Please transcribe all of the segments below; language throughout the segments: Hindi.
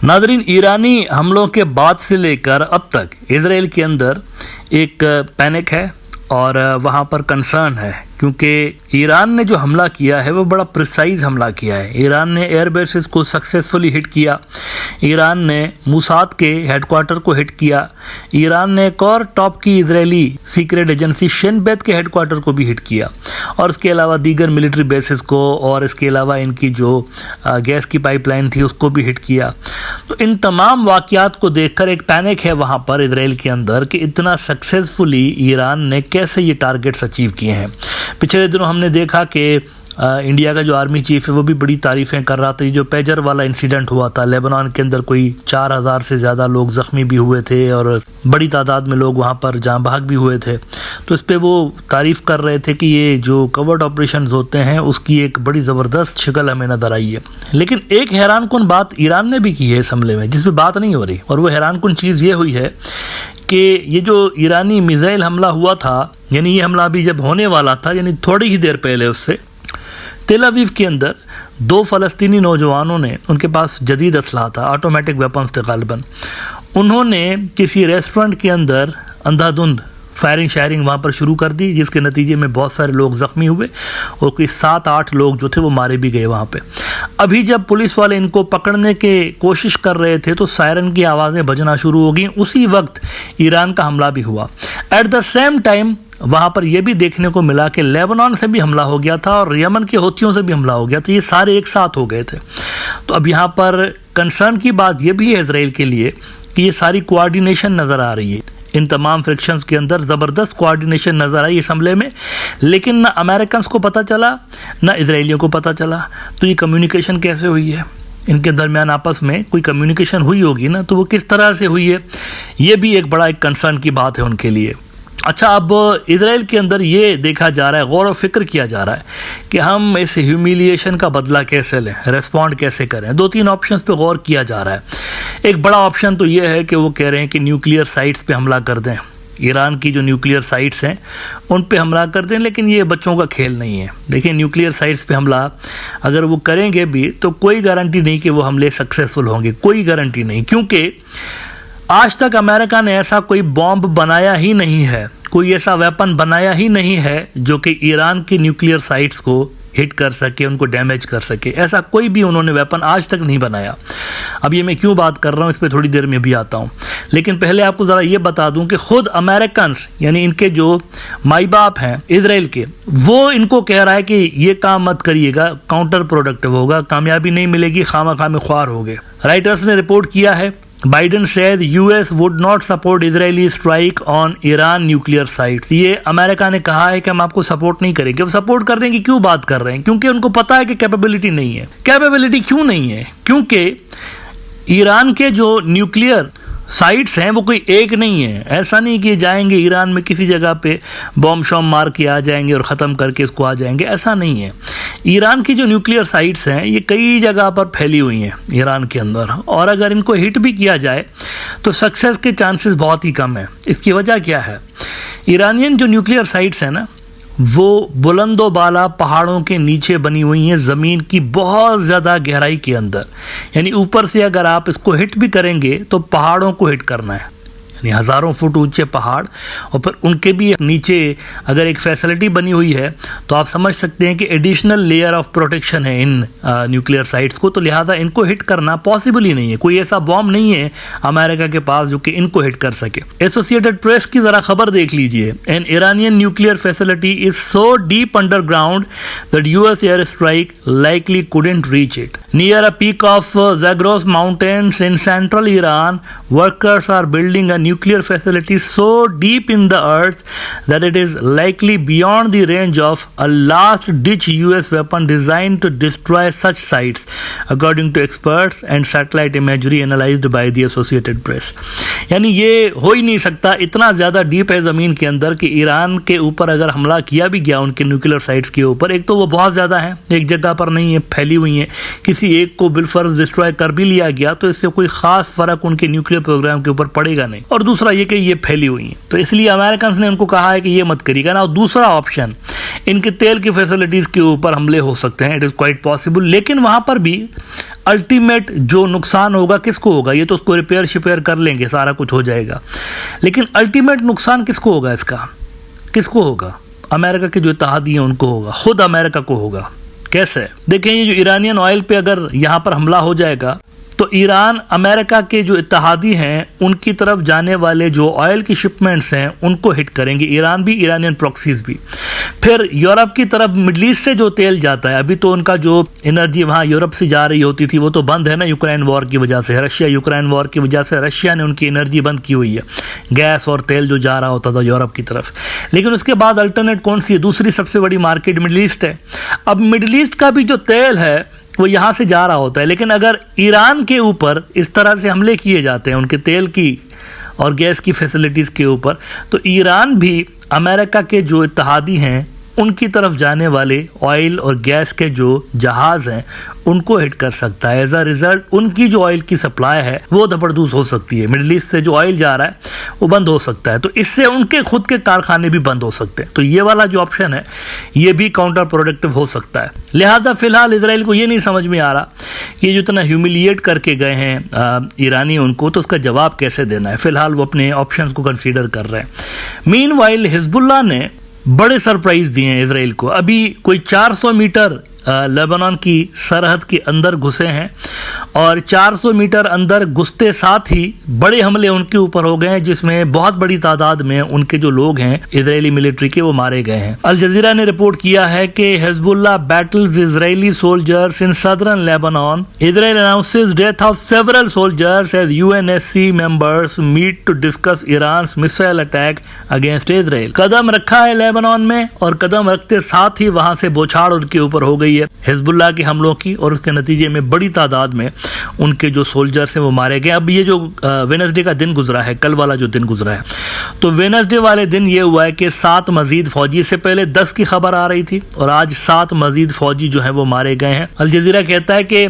नाज़रीन, ईरानी हमलों के बाद से लेकर अब तक इजराइल के अंदर एक पैनिक है और वहाँ पर कंसर्न है, क्योंकि ईरान ने जो हमला किया है वो बड़ा प्रिसाइज हमला किया है। ईरान ने एयर बेसिस को सक्सेसफुली हिट किया, ईरान ने मूसाद के हेडक्वार्टर को हिट किया, ईरान ने एक और टॉप की इजरायली सीक्रेट एजेंसी शिन बेत के हेडक्वार्टर को भी हिट किया, और इसके अलावा दीगर मिलिट्री बेसिस को, और इसके अलावा इनकी जो गैस की पाइपलाइन थी उसको भी हिट किया। तो इन तमाम वाक़यात को देखकर एक पैनिक है वहाँ पर इजराइल के अंदर कि इतना सक्सेसफुली ईरान ने कैसे ये टारगेट्स अचीव किए हैं। पिछले दिनों हमने देखा कि इंडिया का जो आर्मी चीफ है वो भी बड़ी तारीफ़ें कर रहा था। ये जो पेजर वाला इंसिडेंट हुआ था लेबनान के अंदर, कोई 4000 से ज़्यादा लोग ज़ख्मी भी हुए थे और बड़ी तादाद में लोग वहाँ पर जाँ बहक भी हुए थे, तो इस पर वो तारीफ़ कर रहे थे कि ये जो कवर्ड ऑपरेशन होते हैं उसकी एक बड़ी ज़बरदस्त शक्ल हमें नज़र आई है। लेकिन एक हैरानकुन बात ईरान ने भी की है इस हमले में, जिस पर बात नहीं हो रही, और वो हैरानकुन चीज़ ये हुई है कि ये जो ईरानी मिसाइल हमला हुआ था, यानी ये हमला अभी जब होने वाला था, यानी थोड़ी ही देर पहले उससे तेल अवीव के अंदर 2 फ़लस्तीनी नौजवानों ने, उनके पास जदीद असलहा था, ऑटोमेटिक वेपन्स थे गालिबन, उन्होंने किसी रेस्टोरेंट के अंदर अंधाधुंध फायरिंग शायरिंग वहाँ पर शुरू कर दी, जिसके नतीजे में बहुत सारे लोग ज़ख्मी हुए और कोई 7-8 लोग जो थे वो मारे भी गए वहाँ पे। अभी जब पुलिस वाले इनको पकड़ने के कोशिश कर रहे थे तो सायरन की आवाज़ें बजना शुरू हो गई। उसी वक्त ईरान का हमला भी हुआ। एट द सेम टाइम वहाँ पर यह भी देखने को मिला कि लेबनान से भी हमला हो गया था और यमन के हौथियों से भी हमला हो गया था। ये सारे एक साथ हो गए थे। तो अब यहाँ पर कंसर्न की बात यह भी है इजराइल के लिए कि ये सारी कोऑर्डिनेशन नज़र आ रही है, इन तमाम फ्रिक्शंस के अंदर ज़बरदस्त कोऑर्डिनेशन नज़र आई इस हमले में, लेकिन ना अमेरिकन को पता चला ना इजराइलियों को पता चला। तो ये कम्युनिकेशन कैसे हुई है, इनके दरमियान आपस में कोई कम्युनिकेशन हुई होगी ना, तो वो किस तरह से हुई है, ये भी एक बड़ा एक कंसर्न की बात है उनके लिए। अच्छा, अब इजराइल के अंदर ये देखा जा रहा है, गौर व फिक्र किया जा रहा है कि हम इस ह्यूमिलिएशन का बदला कैसे लें, रेस्पॉन्ड कैसे करें। 2-3 ऑप्शंस पे गौर किया जा रहा है। एक बड़ा ऑप्शन तो ये है कि वो कह रहे हैं कि न्यूक्लियर साइट्स पे हमला कर दें, ईरान की जो न्यूक्लियर साइट्स हैं उन पे हमला कर दें, लेकिन ये बच्चों का खेल नहीं है। देखिए, न्यूक्लियर साइट्स पे हमला अगर वो करेंगे भी तो कोई गारंटी नहीं कि वो हमले सक्सेसफुल होंगे, कोई गारंटी नहीं, क्योंकि आज तक अमेरिका ने ऐसा कोई बॉम्ब बनाया ही नहीं है, कोई ऐसा वेपन बनाया ही नहीं है जो कि ईरान की न्यूक्लियर साइट्स को हिट कर सके, उनको डैमेज कर सके। ऐसा कोई भी उन्होंने वेपन आज तक नहीं बनाया। अब ये मैं क्यों बात कर रहा हूँ इस पर थोड़ी देर में भी आता हूँ, लेकिन पहले आपको ज़रा ये बता दूँ कि खुद अमेरिकन यानी इनके जो माई बाप हैं इजराइल के, वो इनको कह रहा है कि ये काम मत करिएगा, काउंटर प्रोडक्टिव होगा, कामयाबी नहीं मिलेगी, खामा में ख्वार हो गए। राइटर्स ने रिपोर्ट किया है, Biden said US would not support Israeli strike on Iran nuclear sites। ये अमेरिका ने कहा है कि हम आपको सपोर्ट नहीं करेंगे। वो सपोर्ट करने की क्यों बात कर रहे हैं? क्योंकि उनको पता है कि कैपेबिलिटी नहीं है। कैपेबिलिटी क्यों नहीं है? क्योंकि ईरान के जो न्यूक्लियर साइट्स हैं वो कोई एक नहीं है। ऐसा नहीं कि जाएंगे ईरान में किसी जगह पे बॉम्ब शॉम मार के आ जाएंगे और ख़त्म करके इसको आ जाएंगे, ऐसा नहीं है। ईरान की जो न्यूक्लियर साइट्स हैं ये कई जगह पर फैली हुई हैं ईरान के अंदर, और अगर इनको हिट भी किया जाए तो सक्सेस के चांसेस बहुत ही कम है। इसकी वजह क्या है? ईरानियन जो न्यूक्लियर साइट्स हैं ना, वो बुलंदो बाला पहाड़ों के नीचे बनी हुई हैं, ज़मीन की बहुत ज़्यादा गहराई के अंदर। यानी ऊपर से अगर आप इसको हिट भी करेंगे तो पहाड़ों को हिट करना है, यानी हज़ारों फुट ऊंचे पहाड़, और फिर उनके भी नीचे अगर एक फैसिलिटी बनी हुई है तो आप समझ सकते हैं कि एडिशनल लेयर ऑफ प्रोटेक्शन है इन न्यूक्लियर साइट्स को। तो लिहाजा इनको हिट करना पॉसिबल ही नहीं है। कोई ऐसा बॉम्ब नहीं है अमेरिका के पास जो कि इनको हिट कर सके। एसोसिएटेड प्रेस की ज़रा खबर देख लीजिए, an Iranian nuclear facility is so deep underground that US air strike likely couldn't reach it near a peak of Zagros mountains in central Iran. Workers are building a nuclear facility so deep in the earth that it is likely beyond the range of a last ditch US weapon designed to destroy such sites, according to experts and satellite imagery analyzed by the Associated Press। यानी ये हो ही नहीं सकता, इतना ज़्यादा डीप है ज़मीन के अंदर कि ईरान के ऊपर अगर हमला किया भी गया उनके न्यूक्लियर साइट्स के ऊपर, एक तो वो बहुत ज़्यादा है, एक जगह पर नहीं है, फैली हुई है, किसी एक को बिलफर्ज डिस्ट्रॉय कर भी लिया गया तो इससे कोई ख़ास फ़र्क उनके न्यूक्लियर प्रोग्राम के ऊपर पड़ेगा नहीं। और दूसरा ये कि ये फैली हुई हैं। तो इसलिए अमेरिकन ने उनको कहा है कि ये मत करिएगा ना। और दूसरा ऑप्शन, इनके तेल की फैसिलिटीज़ के ऊपर हमले हो सकते हैं, इट इज़ क्वाइट पॉसिबल। लेकिन वहाँ पर भी अल्टीमेट जो नुकसान होगा किसको होगा? ये तो उसको रिपेयर शिपेयर कर लेंगे, सारा कुछ हो जाएगा, लेकिन अल्टीमेट नुकसान किसको होगा? इसका किसको होगा? अमेरिका के जो इत्तेहादी हैं उनको होगा, खुद अमेरिका को होगा। कैसे? देखें, ये जो ईरानियन ऑयल पे अगर यहाँ पर हमला हो जाएगा तो ईरान अमेरिका के जो इत्तेहादी हैं उनकी तरफ जाने वाले जो ऑयल की शिपमेंट्स हैं उनको हिट करेंगे, ईरान भी, ईरानियन प्रॉक्सीज भी। फिर यूरोप की तरफ मिडल ईस्ट से जो तेल जाता है, अभी तो उनका जो एनर्जी वहाँ यूरोप से जा रही होती थी वो तो बंद है ना, यूक्रेन वॉर की वजह से, रशिया यूक्रेन वॉर की वजह से रशिया ने उनकी एनर्जी बंद की हुई है, गैस और तेल जो जा रहा होता था यूरोप की तरफ। लेकिन उसके बाद अल्टरनेट कौन सी है? दूसरी सबसे बड़ी मार्केट मिडल ईस्ट है। अब मिडल ईस्ट का भी जो तेल है वो यहाँ से जा रहा होता है, लेकिन अगर ईरान के ऊपर इस तरह से हमले किए जाते हैं उनके तेल की और गैस की फैसिलिटीज़ के ऊपर, तो ईरान भी अमेरिका के जो इत्तेहादी हैं उनकी तरफ जाने वाले ऑयल और गैस के जो जहाज़ हैं उनको हिट कर सकता है। एज अ रिजल्ट उनकी जो ऑयल की सप्लाई है वो जबरदस्त हो सकती है, मिडल ईस्ट से जो ऑयल जा रहा है वो बंद हो सकता है, तो इससे उनके खुद के कारखाने भी बंद हो सकते हैं। तो ये वाला जो ऑप्शन है ये भी काउंटर प्रोडक्टिव हो सकता है। लिहाजा फिलहाल इजराइल को ये नहीं समझ में आ रहा कि ये जो इतना ह्यूमिलिएट करके गए हैं ईरानी उनको, तो उसका जवाब कैसे देना है। फिलहाल वो अपने ऑप्शंस को कंसीडर कर रहे हैं। मीनवाइल हिजबुल्लाह ने बड़े सरप्राइज दिए हैं इजराइल को। अभी कोई 400 मीटर लेबनान की सरहद के अंदर घुसे हैं और 400 मीटर अंदर घुसते साथ ही बड़े हमले उनके ऊपर हो गए हैं, जिसमें बहुत बड़ी तादाद में उनके जो लोग हैं इजरायली मिलिट्री के वो मारे गए हैं। अल जजीरा ने रिपोर्ट किया है कि Hezbollah battles Israeli soldiers in southern Lebanon. Israel announces death of several soldiers as UNSC members meet to discuss Iran missile attack against Israel. कदम रखा है लेबनान में और कदम रखते साथ ही वहां से बौछार उनके ऊपर हो गई है हिजबुल्लाह के हमलों की, और उसके नतीजे में बड़ी तादाद में उनके जो सोल्जर्स हैं वो मारे गए। अब ये जो वेडनेसडे का दिन गुजरा है, कल वाला जो दिन गुजरा है, तो वेडनेसडे वाले दिन ये हुआ है कि 7 मजीद फौजी, से पहले 10 की खबर आ रही थी और आज 7 मजीद फौजी जो है वो मारे गए हैं। अल जजीरा कहता है कि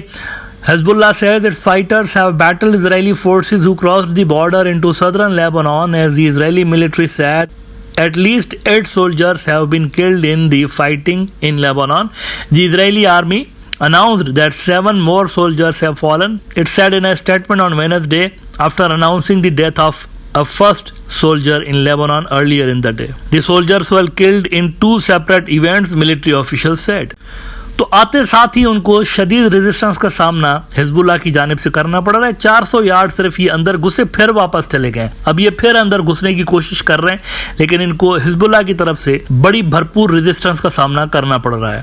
Hezbollah says its fighters have battled Israeli forces who crossed the border into southern Lebanon, as the Israeli military said at least 8 soldiers have been killed in the fighting in Lebanon. The Israeli army announced that 7 more soldiers have fallen. It said in a statement on Wednesday after announcing the death of a first soldier in Lebanon earlier in the day. The soldiers were killed in 2 separate events, military officials said. तो आते साथ ही उनको शदीद रेजिस्टेंस का सामना हिजबुल्लाह की जानिब से करना पड़ रहा है। 400 यार्ड सिर्फ ये अंदर घुसे, फिर वापस चले गए। अब ये फिर अंदर घुसने की कोशिश कर रहे हैं, लेकिन इनको हिजबुल्लाह की तरफ से बड़ी भरपूर रेजिस्टेंस का सामना करना पड़ रहा है।